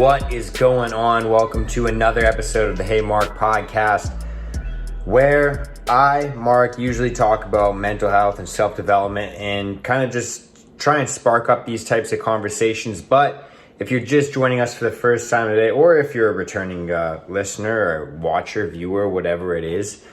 what is going on? Welcome to another episode of the Hey Mark podcast, where I, Mark, usually talk about mental health and self-development and kind of just try and spark up these types of conversations. But if you're just joining us for the first time today, or if you're a returning listener or watcher, viewer, whatever it is,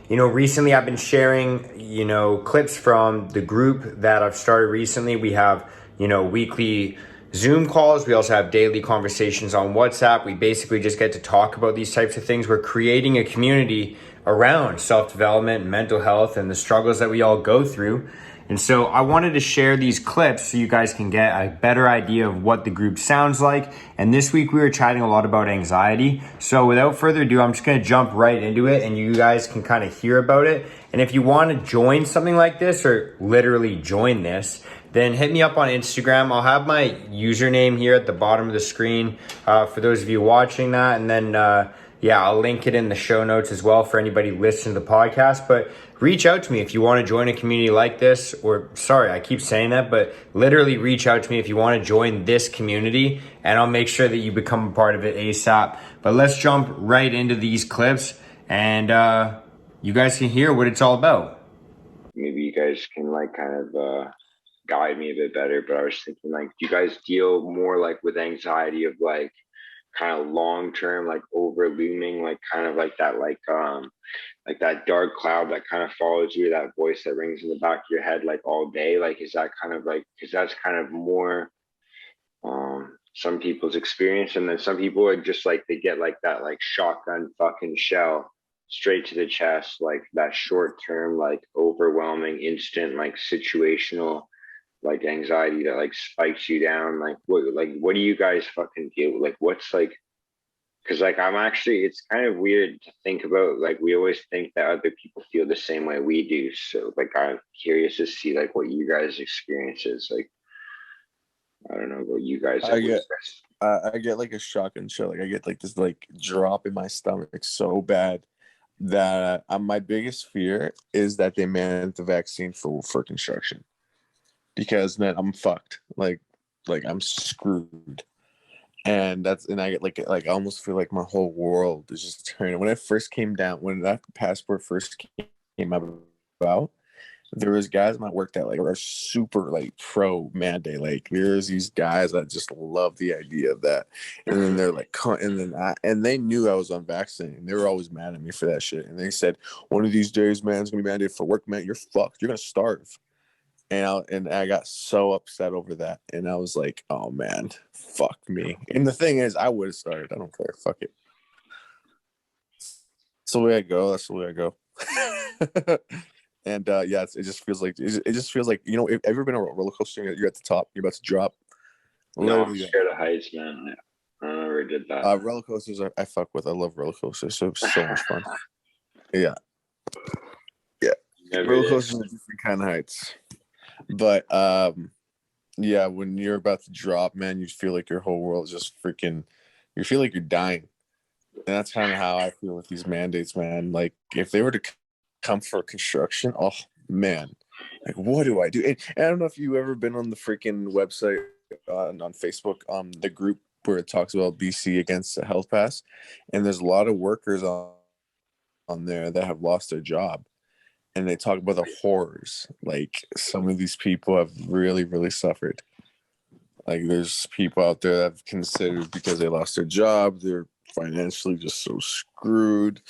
recently I've been sharing, clips from the group that I've started recently. We have, weekly Zoom calls. We also have daily conversations on WhatsApp. We basically just get to talk about these types of things. We're creating a community around self-development, mental health, and the struggles that we all go through. And so I wanted to share these clips so you guys can get a better idea of what the group sounds like. And this week we were chatting a lot about anxiety. So without further ado, I'm just going to jump right into it and you guys can kind of hear about it. And if you want to join something like this, or literally join this, then hit me up on Instagram. I'll have my username here at the bottom of the screen for those of you watching that. And then, I'll link it in the show notes as well for anybody listening to the podcast. But reach out to me if you want to join a community like this. I keep saying that, but literally reach out to me if you want to join this community, and I'll make sure that you become a part of it ASAP. But let's jump right into these clips, and you guys can hear what it's all about. Maybe you guys can guide me a bit better, but I was thinking, do you guys deal more with anxiety of kind of long term, over looming, that dark cloud that kind of follows you, that voice that rings in the back of your head all day? Is that kind of because that's kind of more some people's experience, and then some people are just they get that shotgun fucking shell straight to the chest, that short term, overwhelming, instant, situational anxiety that spikes you down. What do you guys fucking deal with? Because I'm actually, it's kind of weird to think about, we always think that other people feel the same way we do. So I'm curious to see what you guys experience is. I don't know what you guys. I get a shotgun shell. I get this drop in my stomach so bad that my biggest fear is that they mandate the vaccine for construction, because then I'm fucked. I'm screwed. And I get I almost feel like my whole world is just turning. When that passport first came about, there was guys in my work that are super pro mandate. There's these guys that just love the idea of that, and then they're and they knew I was unvaccinated. They were always mad at me for that shit, and they said, one of these days, man, it's gonna be mandated for work, man. You're fucked. You're gonna starve. And I got so upset over that, and I was like, oh man, fuck me. And the thing is, I would have started. I don't care. Fuck it. That's the way I go. And it just feels like if ever been on a roller coaster, you're at the top, you're about to drop. No, I'm scared of heights, man. I never did that. Roller coasters I fuck with. I love roller coasters. So much fun. Yeah. Roller coasters are different kind of heights. But when you're about to drop, man, you feel like your whole world is just freaking, you feel like you're dying. And that's kind of how I feel with these mandates, man. If they were to come for construction, oh man, what do I do? And I don't know if you ever been on the freaking website on Facebook, the group where it talks about BC against the health pass, and there's a lot of workers on there that have lost their job. And they talk about the horrors. Some of these people have really, really suffered. There's people out there that have considered, because they lost their job, they're financially just so screwed.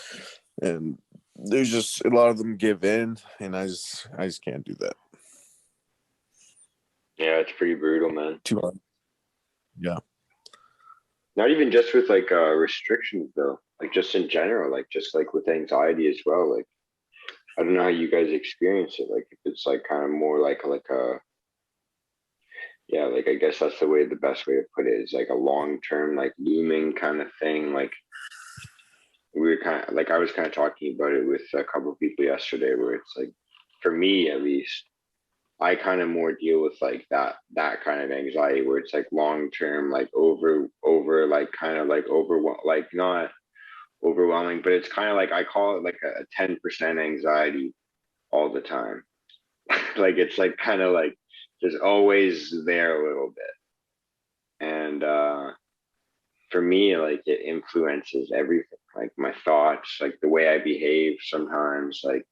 And there's just a lot of them give in, and I just can't do that. Yeah, it's pretty brutal, man. Too hard. Yeah. Not even just with restrictions though. Just in general, with anxiety as well. I don't know how you guys experience it. If it's kind of more I guess that's the best way to put it is a long term, looming kind of thing. We were kind of I was kind of talking about it with a couple of people yesterday, where it's for me at least, I kind of more deal with that kind of anxiety where it's long term, over kind of not overwhelming, but it's kind of I call it a 10% anxiety all the time. It's kind of just always there a little bit. And for me, like it influences everything, like my thoughts, like the way I behave sometimes. Like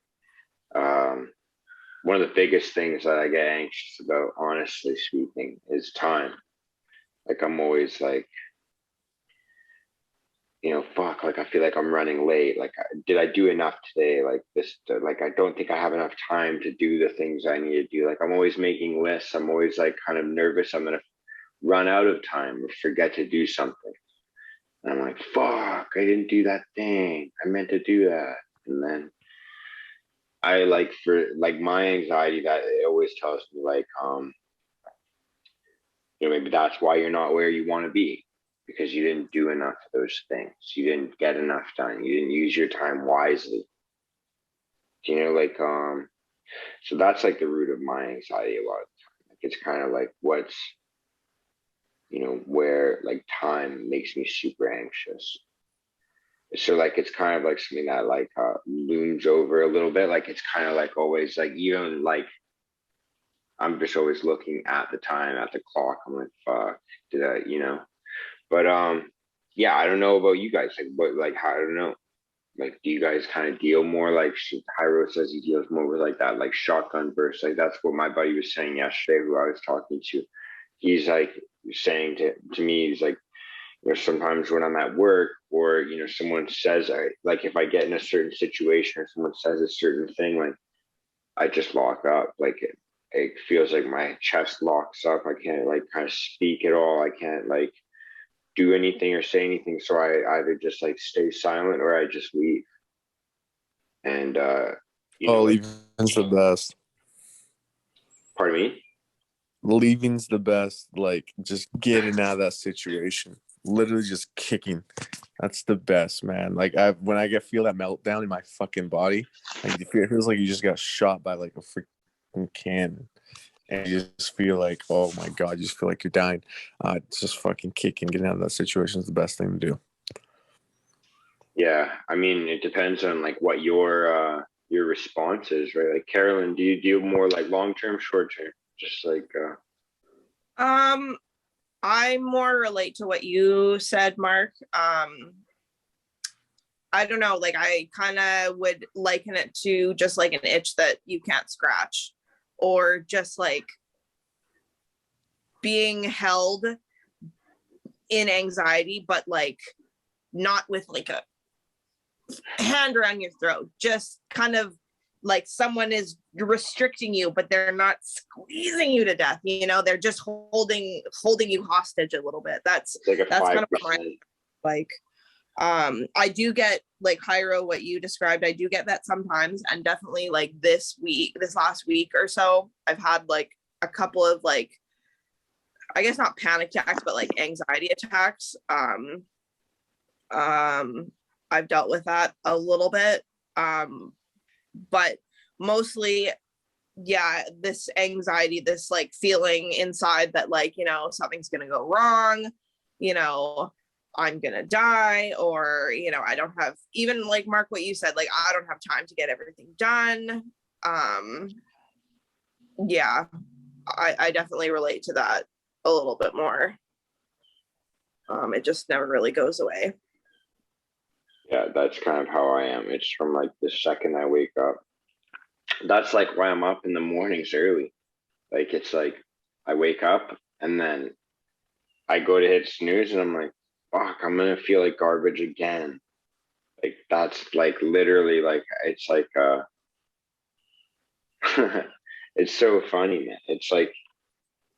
one of the biggest things that I get anxious about, honestly speaking, is time. Like I'm always like, fuck, like I feel like I'm running late. Like, did I do enough today? Like this, like I don't think I have enough time to do the things I need to do. Like I'm always making lists. I'm always like kind of nervous I'm gonna run out of time or forget to do something. And I'm like, fuck, I didn't do that thing. I meant to do that. And then I like for like my anxiety that it always tells me like, maybe that's why you're not where you want to be because you didn't do enough of those things. You didn't get enough done. You didn't use your time wisely. Like, so that's like the root of my anxiety a lot of the time. Like it's kind of like what's, where like time makes me super anxious. So like it's kind of like something that like looms over a little bit. Like it's kind of like always like even like I'm just always looking at the time at the clock. I'm like, fuck, did I. But yeah, I don't know about you guys. Like what like how I don't know. Like do you guys kind of deal more like Hyro says he deals more with like that like shotgun burst? Like that's what my buddy was saying yesterday who I was talking to. He's like saying to me, he's like, sometimes when I'm at work or, someone says, like if I get in a certain situation or someone says a certain thing, like I just lock up. Like it feels like my chest locks up. I can't like kind of speak at all. I can't like do anything or say anything. So I either just like stay silent or I just leave. And, like, leaving's the best. pardon me? Leaving's the best. Like, just getting out of that situation. Literally just kicking. That's the best, man. Like, when I feel that meltdown in my fucking body, like, it feels like you just got shot by, like, a freaking cannon. And you just feel like, oh, my God, you just feel like you're dying. Just fucking kicking, getting out of that situation is the best thing to do. Yeah. I mean, it depends on, like, what your response is, right? Like, Carolyn, do you deal more, like, long-term, short-term? Just, like... I more relate to what you said, Mark. I don't know, like I kind of would liken it to just like an itch that you can't scratch, or just like being held in anxiety, but like not with like a hand around your throat, just kind of like someone is restricting you, but they're not squeezing you to death. They're just holding you hostage a little bit. That's like that's kind of what like. I do get like Hyro, what you described. I do get that sometimes, and definitely like this last week or so, I've had like a couple of like, I guess not panic attacks, but like anxiety attacks. I've dealt with that a little bit. But mostly, yeah, this anxiety, this like feeling inside that like, something's gonna go wrong, I'm gonna die, or I don't have, even like Mark, what you said, like I don't have time to get everything done. Yeah, I definitely relate to that a little bit more. It just never really goes away. Yeah, that's kind of how I am. It's from like the second I wake up. That's like why I'm up in the mornings early. Like it's like I wake up and then I go to hit snooze and I'm like, fuck, I'm gonna feel like garbage again. Like that's like literally like it's like it's so funny, man. It's like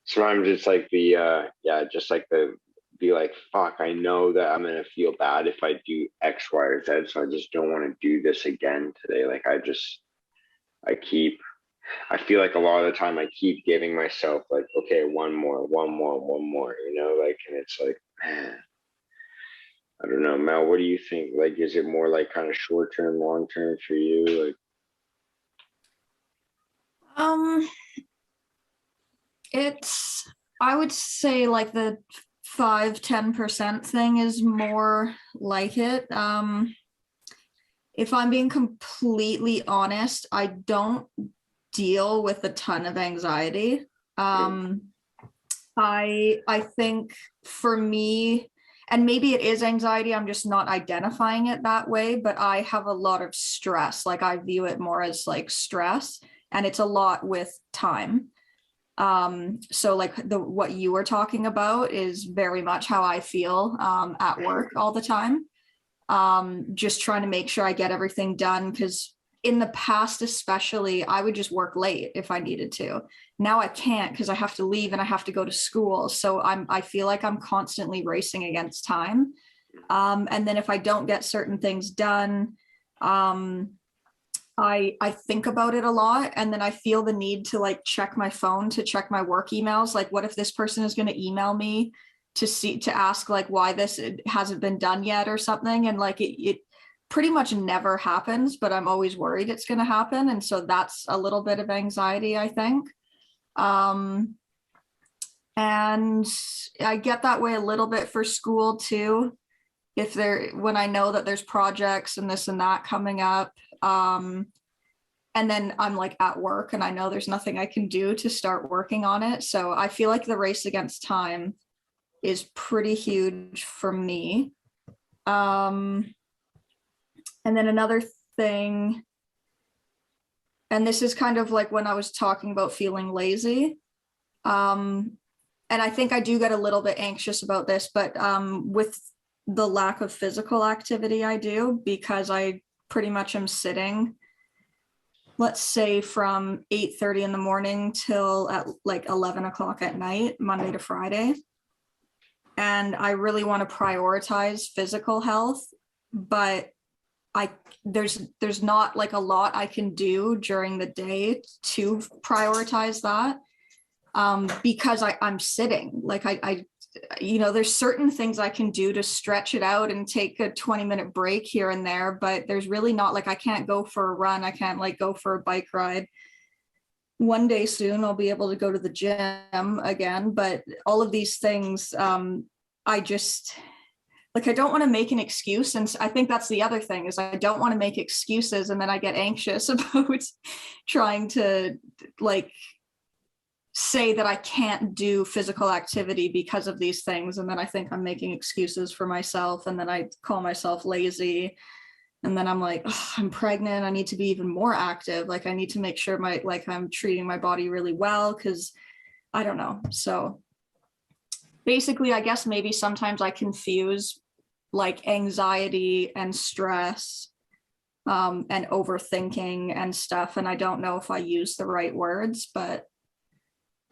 sometimes it's like the just like the be like, fuck, I know that I'm gonna feel bad if I do X, Y, or Z, so I just don't want to do this again today. Like I feel like a lot of the time I keep giving myself like, okay, one more, like, and it's like, man, I don't know, Mel, what do you think? Like, is it more like kind of short term, long term for you? Like, I would say like the 5-10% thing is more like it. If I'm being completely honest, I don't deal with a ton of anxiety. I think for me, and maybe it is anxiety, I'm just not identifying it that way, but I have a lot of stress. Like I view it more as like stress, and it's a lot with time. So like what you were talking about is very much how I feel at work all the time. Just trying to make sure I get everything done, because in the past especially I would just work late if I needed to. Now I can't because I have to leave and I have to go to school, so I feel like I'm constantly racing against time. And then if I don't get certain things done, I think about it a lot, and then I feel the need to like check my phone to check my work emails. Like, what if this person is going to email me to ask like why this hasn't been done yet or something? And like it pretty much never happens, but I'm always worried it's going to happen, and so that's a little bit of anxiety, I think. And I get that way a little bit for school too. When I know that there's projects and this and that coming up. And then I'm like at work and I know there's nothing I can do to start working on it. So I feel like the race against time is pretty huge for me. And then another thing, and this is kind of like when I was talking about feeling lazy. And I think I do get a little bit anxious about this, but with the lack of physical activity I do, because I pretty much am sitting, let's say from 8:30 in the morning till at like 11 o'clock at night, Monday to Friday. And I really want to prioritize physical health, but there's not like a lot I can do during the day to prioritize that, because I'm sitting. Like I there's certain things I can do to stretch it out and take a 20-minute break here and there, but there's really not, like I can't go for a run. I can't like go for a bike ride. One day soon I'll be able to go to the gym again, but all of these things, I just like, I don't want to make an excuse. And I think that's the other thing, is I don't want to make excuses and then I get anxious about trying to like say that I can't do physical activity because of these things. And then I think I'm making excuses for myself, and then I call myself lazy. And then I'm like, oh, I'm pregnant. I need to be even more active. Like I need to make sure I'm treating my body really well, because I don't know. So basically, I guess maybe sometimes I confuse like anxiety and stress and overthinking and stuff. And I don't know if I use the right words, but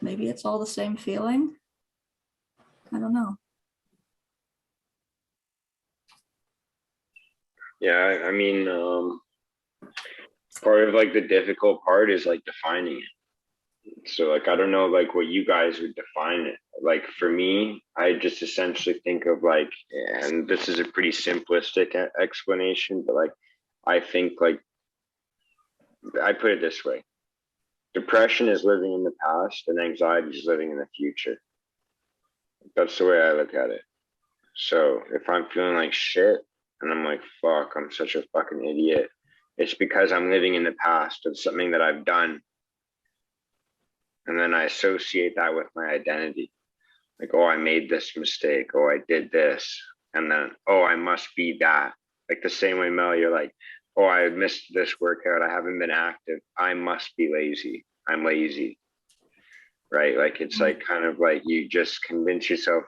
maybe it's all the same feeling. I don't know. Yeah, I mean, part of like the difficult part is like defining it. So like I don't know like what you guys would define it. Like for me, I just essentially think of like, and this is a pretty simplistic explanation, but like I think like I put it this way: depression is living in the past, and anxiety is living in the future. That's the way I look at it. So if I'm feeling like shit and I'm like, fuck, I'm such a fucking idiot, it's because I'm living in the past of something that I've done. And then I associate that with my identity. Like, oh, I made this mistake. Oh, I did this. And then, oh, I must be that. Like the same way, Mel, you're like, oh, I missed this workout. I haven't been active. I must be lazy. I'm lazy. Right? Like, it's like kind of like you just convince yourself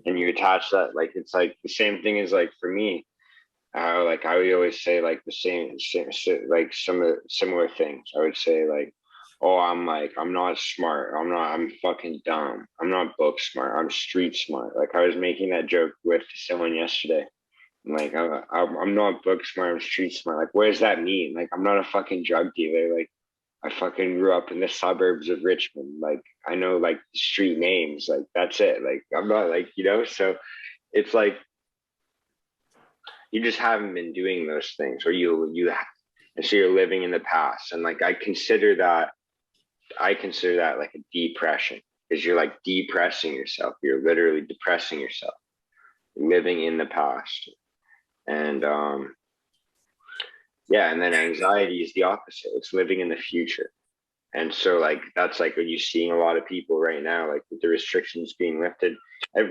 and you attach that. Like, it's like the same thing as like for me. Like I would always say like the same like some similar things. I would say like, oh, I'm not smart. I'm fucking dumb. I'm not book smart. I'm street smart. Like I was making that joke with someone yesterday. I'm like, I'm not book smart. I'm street smart. Like, what does that mean? Like, I'm not a fucking drug dealer. Like, I fucking grew up in the suburbs of Richmond. Like, I know like street names. Like, that's it. Like, I'm not like, so it's like, you just haven't been doing those things, or and so you're living in the past. And like, I consider that like a depression, because you're like depressing yourself. You're literally depressing yourself, living in the past. And yeah, and then anxiety is the opposite. It's living in the future. And so like that's like when you're seeing a lot of people right now, like with the restrictions being lifted,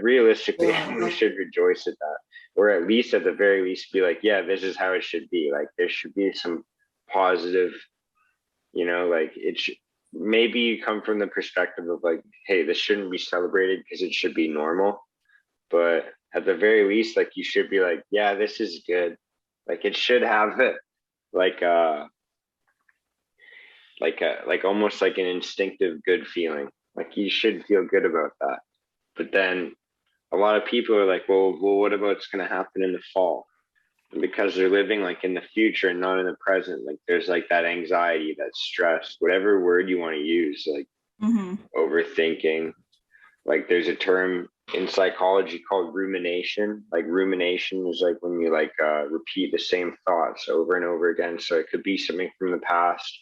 realistically we should rejoice at that, or at least at the very least be like, yeah, this is how it should be. Like there should be some positive, like it should, maybe you come from the perspective of like, hey, this shouldn't be celebrated because it should be normal. But at the very least, like you should be like, yeah, this is good. Like it should have it like like almost like an instinctive good feeling. Like you should feel good about that. But then a lot of people are like, well, what about what's going to happen in the fall? And because they're living like in the future and not in the present, like there's like that anxiety, that stress, whatever word you want to use, like overthinking. Like there's a term in psychology called rumination. Like rumination is like when you like repeat the same thoughts over and over again. So it could be something from the past,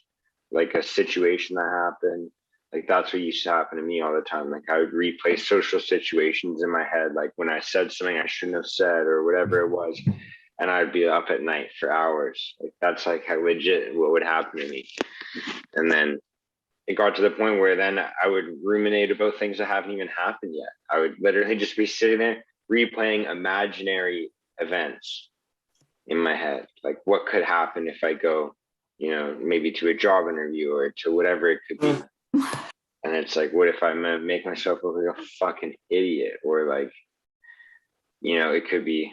like a situation that happened. Like that's what used to happen to me all the time. Like I would replay social situations in my head, like when I said something I shouldn't have said or whatever it was, and I'd be up at night for hours. Like that's like how legit what would happen to me. And then it got to the point where then I would ruminate about things that haven't even happened yet. I would literally just be sitting there replaying imaginary events in my head. Like what could happen if I go, maybe to a job interview or to whatever it could be. And it's like, what if I make myself look like a fucking idiot? Or like, it could be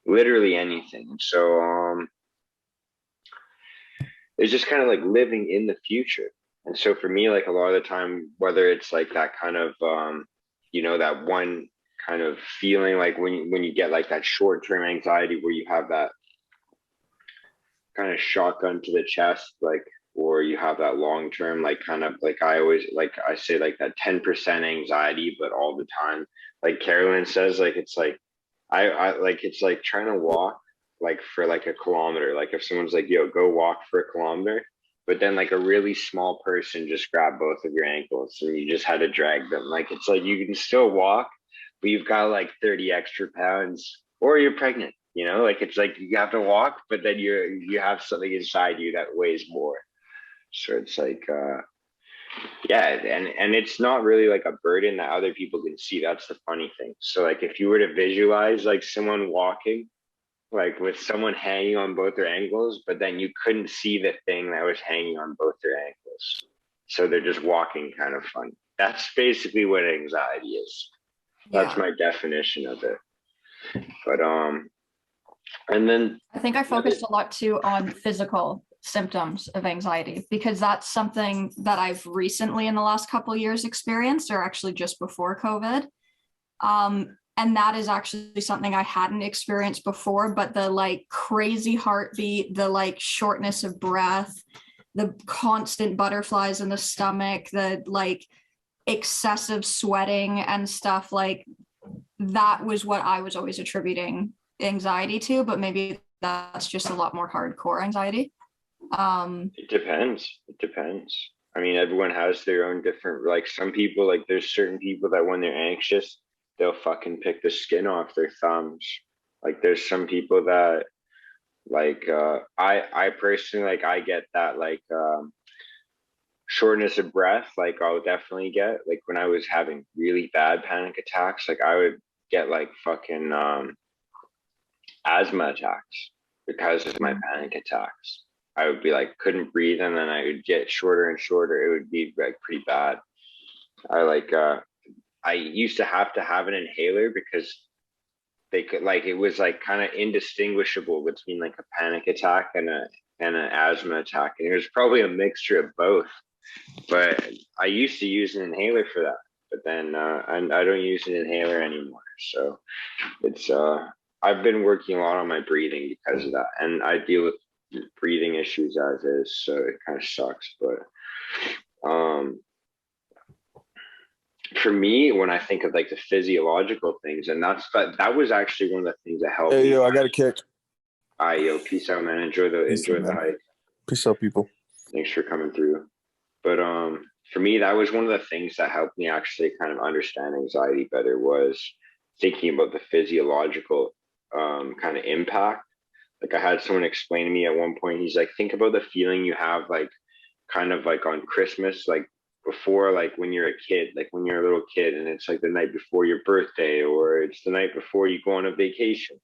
literally anything. So it's just kind of like living in the future. And so for me, like a lot of the time, whether it's like that kind of that one kind of feeling, like when you get like that short-term anxiety where you have that kind of shotgun to the chest, like, or you have that long-term, like kind of like I say like that 10% anxiety, but all the time. Like Carolyn says, like it's like I like it's like trying to walk like for like a kilometer. Like if someone's like, yo, go walk for a kilometer, but then like a really small person just grabbed both of your ankles and you just had to drag them. Like it's like you can still walk, but you've got like 30 extra pounds, or you're pregnant, like it's like you have to walk, but then you have something inside you that weighs more. So it's like yeah, and it's not really like a burden that other people can see. That's the funny thing. So like if you were to visualize like someone walking like with someone hanging on both their ankles, but then you couldn't see the thing that was hanging on both their ankles. So they're just walking kind of funny. That's basically what anxiety is. That's my definition of it. But and then I think I focused a lot too on physical symptoms of anxiety, because that's something that I've recently in the last couple of years experienced, or actually just before COVID. And that is actually something I hadn't experienced before, but the like crazy heartbeat, the like shortness of breath, the constant butterflies in the stomach, the like excessive sweating and stuff, like that was what I was always attributing anxiety to, but maybe that's just a lot more hardcore anxiety. It depends. I mean, everyone has their own different, like some people, like there's certain people that when they're anxious, they'll fucking pick the skin off their thumbs. Like there's some people that like I personally, like I get that like shortness of breath, like I'll definitely get like when I was having really bad panic attacks, like I would get like fucking asthma attacks because of my panic attacks. I would be like couldn't breathe, and then I would get shorter and shorter. It would be like pretty bad. I used to have an inhaler because they could like it was like kind of indistinguishable between like a panic attack and an asthma attack, and it was probably a mixture of both. But I used to use an inhaler for that, but then I don't use an inhaler anymore. So it's I've been working a lot on my breathing because of that, and I deal with breathing issues as is, so it kind of sucks. But for me, when I think of like the physiological things, and that was actually one of the things that helped me. Hey, yo, I got a kick. All right, yo, peace out, man. Enjoy the hike. Peace out, people. Thanks for coming through. But for me, that was one of the things that helped me actually kind of understand anxiety better, was thinking about the physiological kind of impact. Like I had someone explain to me at one point, he's like, think about the feeling you have like kind of like on Christmas, like before, like when you're a kid, like when you're a little kid, and it's like the night before your birthday, or it's the night before you go on a vacation,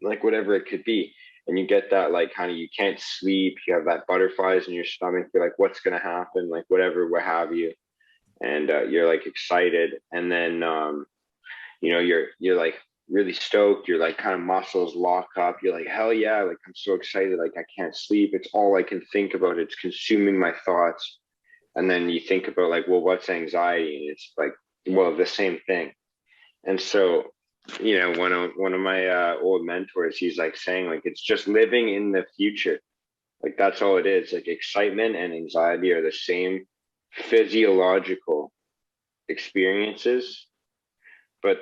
like whatever it could be. And you get that, like, kind of, you can't sleep, you have that butterflies in your stomach, you're like, what's going to happen, like whatever, what have you. And you're like excited, and then you know, you're like really stoked, you're like kind of muscles lock up, you're like, hell yeah, like I'm so excited, like I can't sleep, it's all I can think about, it's consuming my thoughts. And then you think about like, well, what's anxiety? And it's like, well, the same thing. And so, you know, one of my old mentors, he's like saying, like, it's just living in the future. Like that's all it is. Like excitement and anxiety are the same physiological experiences, but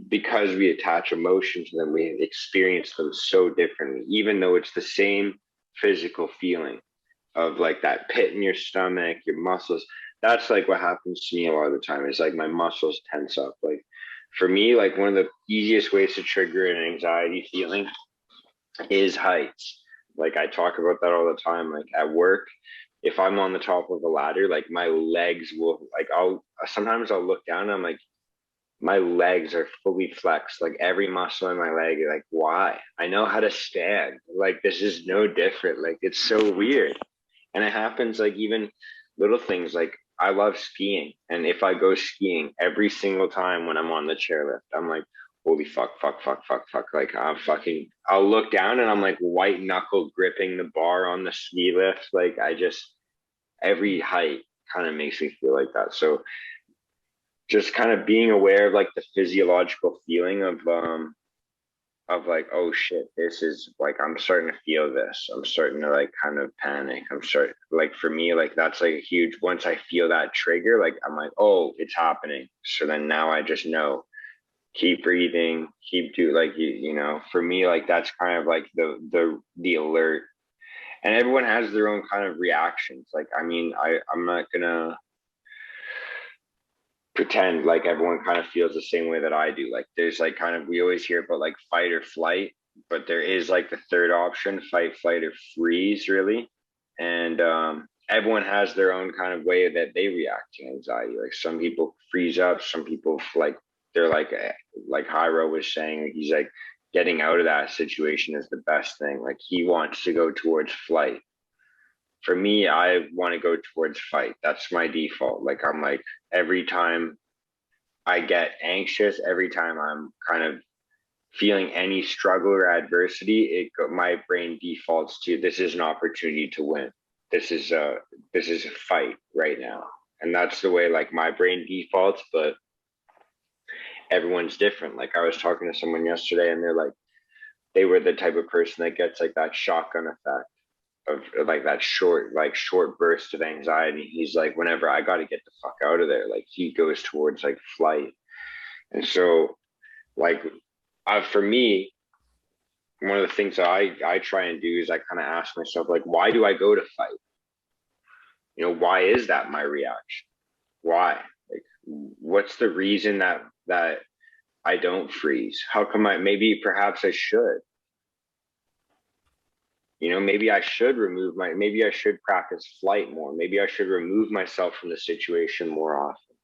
because we attach emotion to them, we experience them so differently, even though it's the same physical feeling of like that pit in your stomach, your muscles. That's like what happens to me a lot of the time, is like my muscles tense up. Like for me, like one of the easiest ways to trigger an anxiety feeling is heights. Like I talk about that all the time. Like at work, if I'm on the top of a ladder, like my legs will, like I'll look down and I'm like, my legs are fully flexed, like every muscle in my leg, like why? I know how to stand. Like this is no different. Like it's so weird. And it happens like even little things, like I love skiing. And if I go skiing, every single time when I'm on the chairlift, I'm like, holy fuck, fuck, fuck, fuck, fuck. Like I'll look down and I'm like white knuckle gripping the bar on the ski lift. Like every height kind of makes me feel like that. So just kind of being aware of like the physiological feeling of like, oh shit, this is like, I'm starting to feel this, I'm starting to like kind of panic, I'm starting, like for me, like that's like a huge, once I feel that trigger, like I'm like, oh, it's happening. So then now I just know, keep breathing, like you know, for me, like that's kind of like the alert. And everyone has their own kind of reactions. Like I mean, I'm not gonna pretend like everyone kind of feels the same way that I do. Like there's like kind of, we always hear about like fight or flight, but there is like the third option, fight, flight, or freeze, really. And everyone has their own kind of way that they react to anxiety. Like some people freeze up, some people like, they're like Hyro was saying, he's like, getting out of that situation is the best thing. Like he wants to go towards flight. For me, I want to go towards fight. That's my default. Like I'm like, every time I get anxious, every time I'm kind of feeling any struggle or adversity, my brain defaults to, this is an opportunity to win. This is a fight right now. And that's the way like my brain defaults, but everyone's different. Like I was talking to someone yesterday and they're like, they were the type of person that gets like that shotgun effect of like that short burst of anxiety. He's like, whenever I got to get the fuck out of there, like he goes towards like flight. And so like for me, one of the things that I try and do is I kind of ask myself, like, why do I go to fight? You know, why is that my reaction? Why? Like, what's the reason that I don't freeze? How come maybe perhaps I should? You know, maybe I should maybe I should practice flight more. Maybe I should remove myself from the situation more often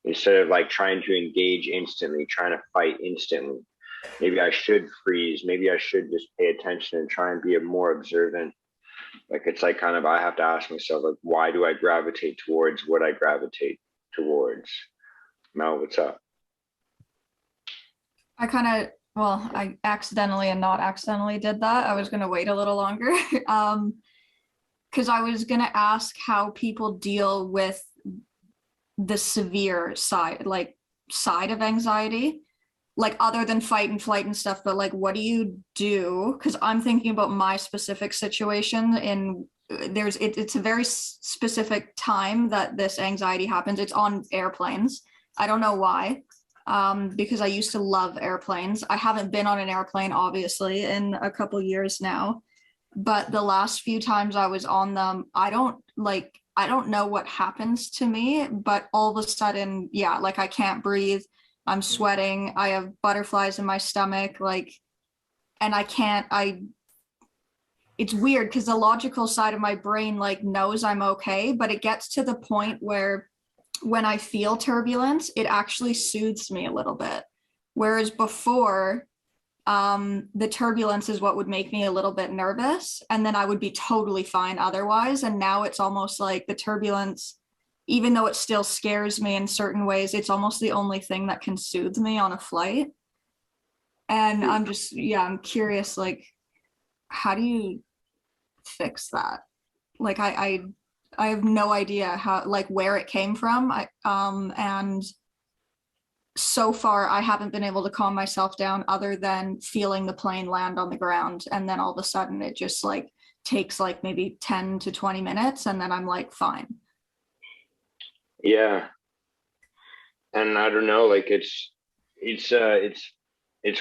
instead of like trying to engage instantly, trying to fight instantly. Maybe I should freeze. Maybe I should just pay attention and try and be a more observant. Like it's like kind of, I have to ask myself, like, why do I gravitate towards what I gravitate towards? Mel, what's up? I accidentally and not accidentally did that. I was going to wait a little longer because I was going to ask how people deal with the severe side of anxiety, like other than fight and flight and stuff, but like, what do you do? Because I'm thinking about my specific situation and it's a very specific time that this anxiety happens. It's on airplanes. I don't know why. Because I used to love airplanes. I haven't been on an airplane, obviously, in a couple years now, but the last few times I was on them, I don't know what happens to me, but all of a sudden, yeah, like I can't breathe, I'm sweating, I have butterflies in my stomach, like, and it's weird because the logical side of my brain like knows I'm okay, but it gets to the point where when I feel turbulence, it actually soothes me a little bit. Whereas before, the turbulence is what would make me a little bit nervous, and then I would be totally fine otherwise. And now it's almost like the turbulence, even though it still scares me in certain ways, it's almost the only thing that can soothe me on a flight. And I'm just, yeah, I'm curious, like, how do you fix that? Like, I have no idea how, like, where it came from. And so far I haven't been able to calm myself down other than feeling the plane land on the ground, and then all of a sudden it just like takes like maybe 10 to 20 minutes, and then I'm like fine. Yeah. And I don't know, like it's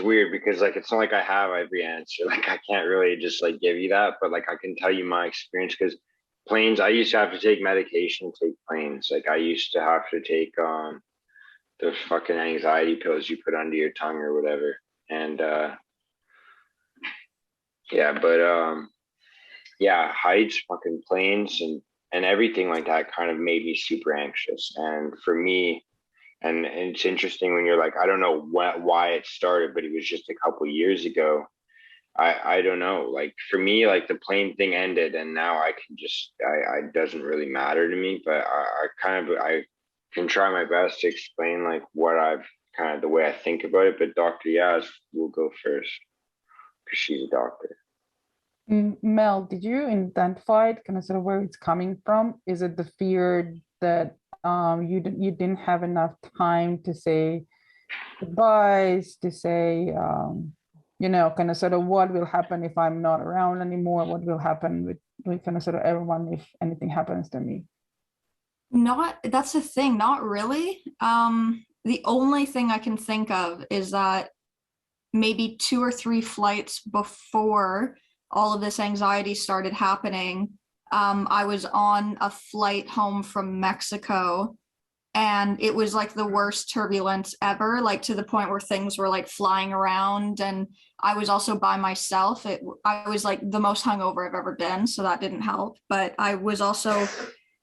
weird because like it's not like I have every answer. Like I can't really just like give you that, but like I can tell you my experience because planes, I used to have to take medication to take planes. Like I used to have to take the fucking anxiety pills you put under your tongue or whatever. And yeah, but yeah, heights, fucking planes and everything like that kind of made me super anxious. And for me, and it's interesting when you're like, I don't know why it started, but it was just a couple years ago. I don't know. Like for me, like the plane thing ended, and now I can just I it doesn't really matter to me. But I can try my best to explain like what I've kind of the way I think about it. But Dr. Yaz will go first because she's a doctor. Mel, did you identify it, kind of sort of where it's coming from? Is it the fear that you didn't have enough time to say goodbyes, to say you know, kind of sort of what will happen if I'm not around anymore? What will happen with kind of sort of everyone if anything happens to me? Not, that's the thing, not really. The only thing I can think of is that maybe 2 or 3 flights before all of this anxiety started happening, I was on a flight home from Mexico, and it was like the worst turbulence ever, like to the point where things were like flying around, and I was also by myself. I was like the most hungover I've ever been, so that didn't help. But I was also,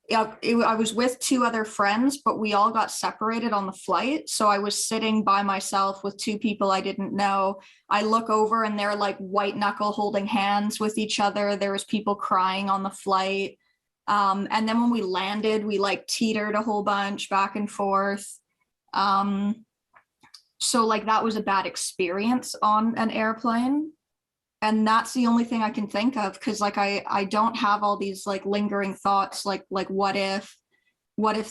yeah, I was with 2 other friends, but we all got separated on the flight. So I was sitting by myself with 2 people I didn't know. I look over and they're like white knuckle holding hands with each other. There was people crying on the flight. And then when we landed, we like teetered a whole bunch back and forth. So like that was a bad experience on an airplane. And that's the only thing I can think of, because like I don't have all these like lingering thoughts like what if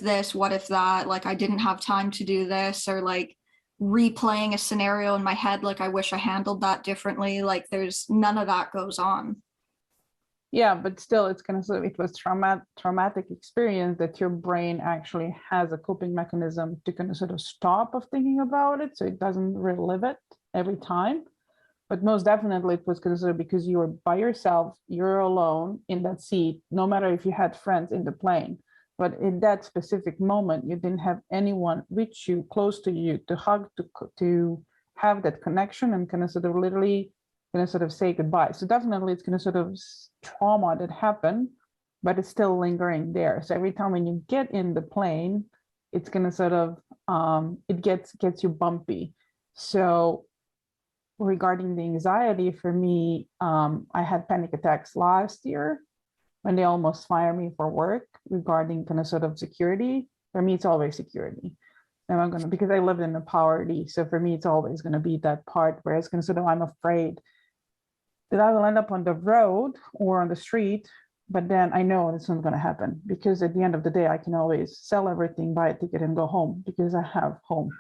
this, what if that, like I didn't have time to do this, or like replaying a scenario in my head like I wish I handled that differently. Like there's none of that goes on. Yeah, but still, it's kind of sort of, it was traumatic experience that your brain actually has a coping mechanism to kind of sort of stop of thinking about it, so it doesn't relive it every time. But most definitely it was considered because you were by yourself, you're alone in that seat, no matter if you had friends in the plane. But in that specific moment, you didn't have anyone with you, close to you, to hug, to have that connection and kind of sort of literally kind of sort of say goodbye. So definitely it's kind of sort of trauma that happened, but it's still lingering there. So every time when you get in the plane, it's going to sort of, it gets you bumpy. So regarding the anxiety for me, I had panic attacks last year when they almost fired me for work regarding kind of sort of security. For me, it's always security. And I'm gonna, because I lived in a poverty, so for me, it's always gonna be that part where it's gonna sort of, I'm afraid that I will end up on the road or on the street, but then I know it's not gonna happen, because at the end of the day, I can always sell everything, buy a ticket and go home, because I have home.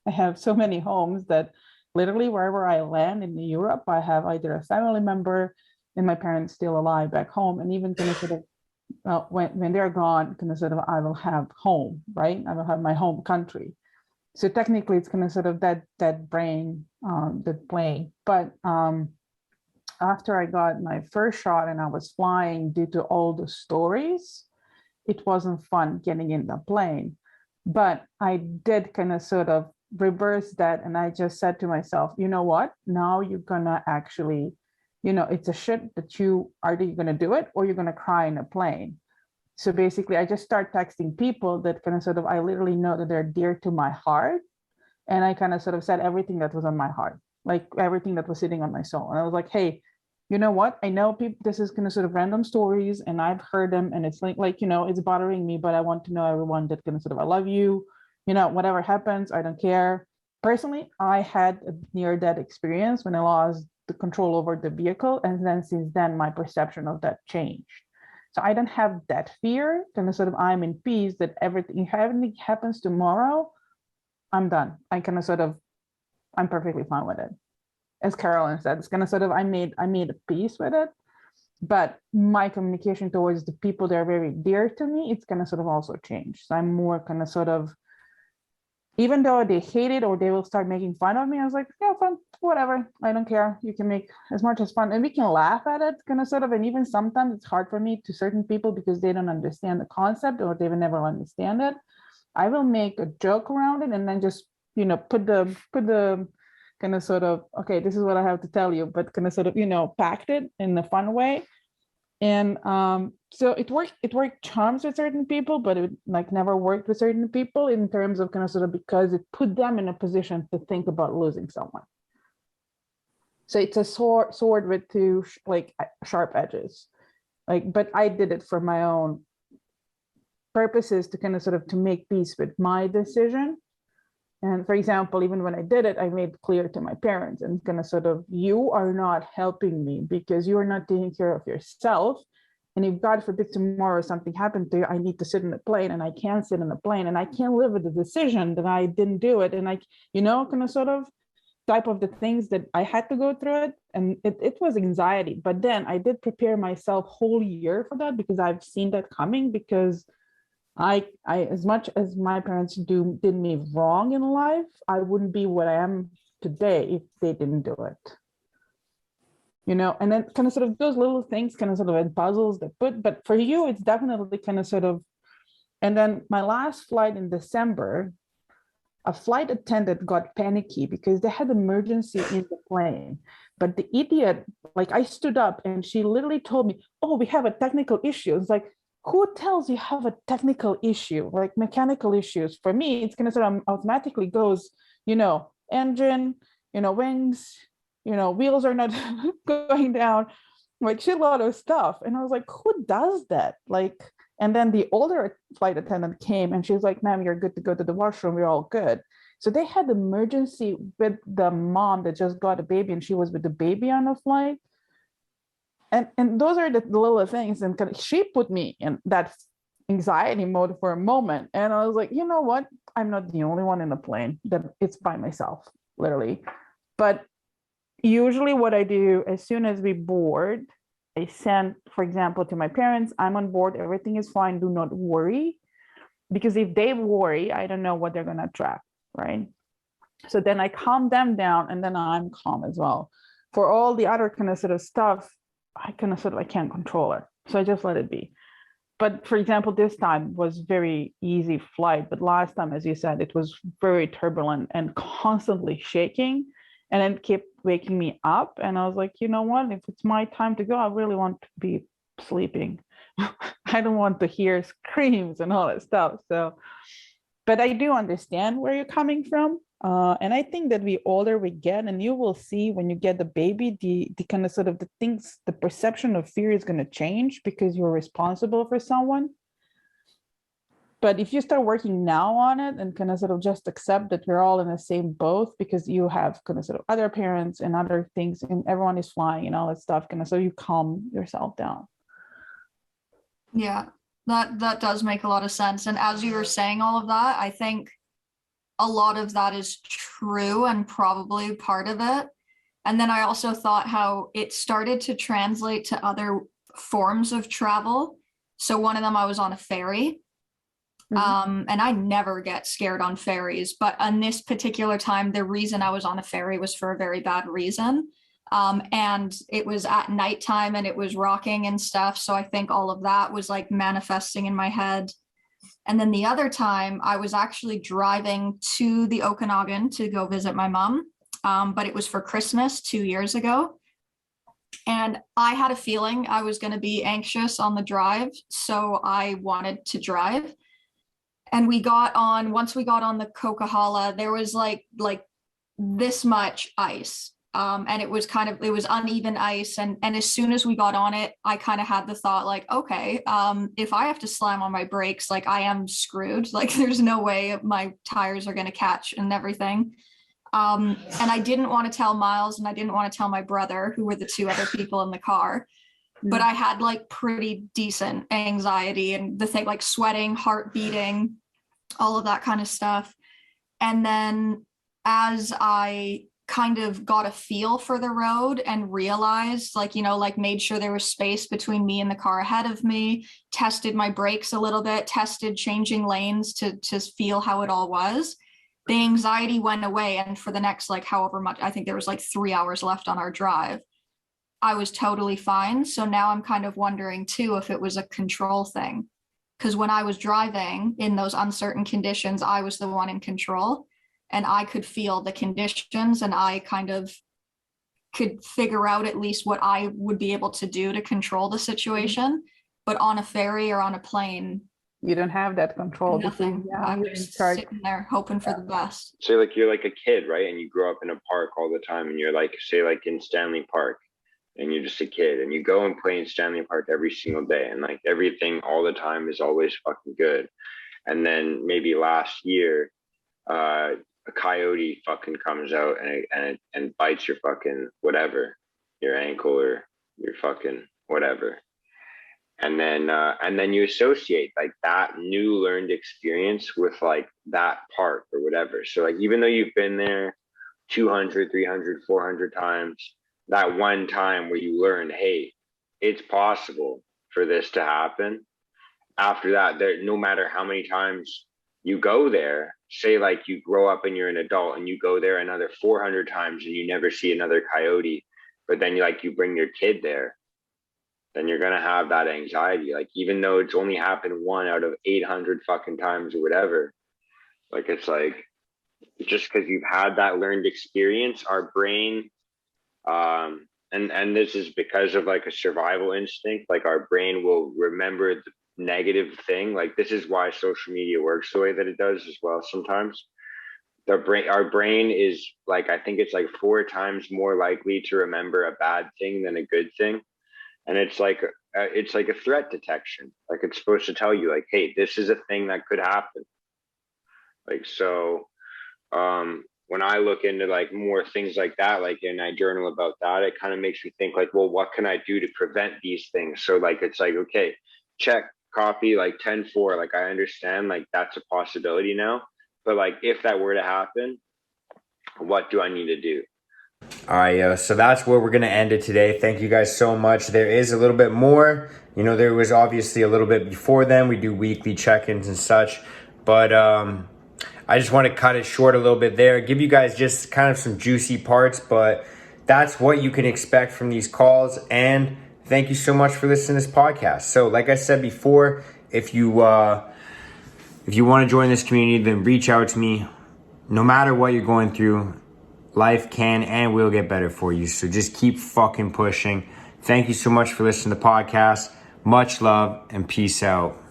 I have so many homes that literally wherever I land in Europe, I have either a family member and my parents still alive back home. And even kind of sort of, when they're gone, kind of sort of, I will have home, right? I will have my home country. So technically it's kind of sort of that brain, that plane. But after I got my first shot and I was flying, due to all the stories, it wasn't fun getting in the plane. But I did kind of sort of reverse that, and I just said to myself, you know what, now you're gonna actually it's a shit that you either you're gonna do it or you're gonna cry in a plane. So basically, I just start texting people that kind of sort of I literally know that they're dear to my heart, and I kind of sort of said everything that was on my heart, like everything that was sitting on my soul. And I was like, hey, you know what? I know people, this is kind of sort of random stories and I've heard them and it's like, it's bothering me, but I want to know everyone that kind of sort of, I love you, whatever happens, I don't care. Personally, I had a near-death experience when I lost the control over the vehicle. And then since then, my perception of that changed. So I don't have that fear, kind of sort of, I'm in peace that everything happens tomorrow, I'm done. I kind of sort of, I'm perfectly fine with it. As Carolyn said, it's kind of sort of, I made a peace with it, but my communication towards the people that are very dear to me, it's kind of sort of also changed. So I'm more kind of sort of, even though they hate it or they will start making fun of me, I was like, yeah, fun, whatever. I don't care. You can make as much as fun and we can laugh at it kind of sort of. And even sometimes it's hard for me to certain people because they don't understand the concept or they will never understand it. I will make a joke around it and then just, put the kind of sort of, okay, this is what I have to tell you, but kind of sort of, packed it in a fun way. And so it worked charms with certain people, but it like never worked with certain people in terms of kind of sort of because it put them in a position to think about losing someone. So it's a sword with two like sharp edges. But I did it for my own purposes to kind of sort of to make peace with my decision. And for example, even when I did it, I made clear to my parents and kind of sort of, you are not helping me because you are not taking care of yourself. And if God forbid tomorrow something happened to you, I need to sit in a plane and I can't sit in a plane and I can't live with the decision that I didn't do it. And kind of sort of type of the things that I had to go through it. And it was anxiety. But then I did prepare myself whole year for that because I've seen that coming because I as much as my parents did me wrong in life, I wouldn't be what I am today if they didn't do it. And then kind of sort of those little things kind of sort of puzzles that but for you, it's definitely kind of sort of, and then my last flight in December, a flight attendant got panicky because they had emergency in the plane. But the idiot, like I stood up and she literally told me, oh, we have a technical issue. It's like, who tells you have a technical issue, like mechanical issues? For me, it's gonna sort of automatically goes, engine, wings, wheels are not going down, like shitload of stuff. And I was like, who does that? And then the older flight attendant came and she was like, ma'am, you're good to go to the washroom. We're all good. So they had emergency with the mom that just got a baby and she was with the baby on the flight. And those are the little things. And she put me in that anxiety mode for a moment. And I was like, you know what? I'm not the only one in the plane that it's by myself, literally. But usually what I do as soon as we board, I send, for example, to my parents, I'm on board, everything is fine, do not worry. Because if they worry, I don't know what they're going to attract, right? So then I calm them down and then I'm calm as well. For all the other kind of sort of stuff, I can't control it. So I just let it be. But for example, this time was very easy flight. But last time, as you said, it was very turbulent and constantly shaking. And it kept waking me up. And I was like, you know what? If it's my time to go, I really want to be sleeping. I don't want to hear screams and all that stuff. So, but I do understand where you're coming from. And I think that the older we get, and you will see when you get the baby, the kind of sort of the things, the perception of fear is going to change because you're responsible for someone. But if you start working now on it and kind of sort of just accept that we're all in the same boat because you have kind of sort of other parents and other things and everyone is flying and all that stuff, kind of so you calm yourself down. Yeah, that does make a lot of sense. And as you were saying all of that, I think a lot of that is true and probably part of it. And then I also thought how it started to translate to other forms of travel. So one of them, I was on a ferry. And I never get scared on ferries, but on this particular time, the reason I was on a ferry was for a very bad reason. And it was at nighttime and it was rocking and stuff. So I think all of that was like manifesting in my head. And then the other time I was actually driving to the Okanagan to go visit my mom. But it was for Christmas 2 years ago. And I had a feeling I was going to be anxious on the drive, so I wanted to drive. And once we got on the Coquihalla, there was like this much ice. And it was uneven ice. And as soon as we got on it, I kind of had the thought like, okay, if I have to slam on my brakes, like I am screwed. Like there's no way my tires are going to catch and everything. And I didn't want to tell Miles and I didn't want to tell my brother, who were the two other people in the car. But I had like pretty decent anxiety and the thing like sweating, heart beating, all of that kind of stuff. And then as I kind of got a feel for the road and realized made sure there was space between me and the car ahead of me, tested my brakes a little bit, tested changing lanes to feel how it all was, the anxiety went away. And for the next however much, I think there was 3 hours left on our drive, I was totally fine. So now I'm kind of wondering too if it was a control thing, because when I was driving in those uncertain conditions, I was the one in control. And I could feel the conditions and I kind of could figure out at least what I would be able to do to control the situation. But on a ferry or on a plane, you don't have that control. nothing. I was sitting there hoping for the best. So you're like a kid, right? And you grow up in a park all the time and you're in Stanley Park and you're just a kid and you go and play in Stanley Park every single day and everything all the time is always fucking good. And then maybe last year, a coyote fucking comes out and bites your fucking whatever, your ankle or your fucking whatever. And then you associate that new learned experience with that park or whatever. So even though you've been there 200, 300, 400 times, that one time where you learned, hey, it's possible for this to happen. After that, no matter how many times you go there, say you grow up and you're an adult and you go there another 400 times and you never see another coyote, but then you bring your kid there, then you're going to have that anxiety. Even though it's only happened 1 out of 800 fucking times or whatever, it's just because you've had that learned experience, our brain, and this is because of a survival instinct, our brain will remember the negative thing. This is why social media works the way that it does as well. Sometimes our brain is I think it's 4 times more likely to remember a bad thing than a good thing. And it's like a threat detection. It's supposed to tell you hey, this is a thing that could happen. So when I look into more things like that, and I journal about that, it kind of makes me think well, what can I do to prevent these things? So it's okay, check, copy 10-4. I understand that's a possibility now, but if that were to happen, what do I need to do? All right, so that's where we're going to end it today. Thank you guys so much. There is a little bit more. There was obviously a little bit before then. We do weekly check-ins and such. But I just want to cut it short a little bit there. Give you guys just kind of some juicy parts. But that's what you can expect from these calls. And thank you so much for listening to this podcast. So like I said before, if you want to join this community, then reach out to me. No matter what you're going through, life can and will get better for you. So just keep fucking pushing. Thank you so much for listening to the podcast. Much love and peace out.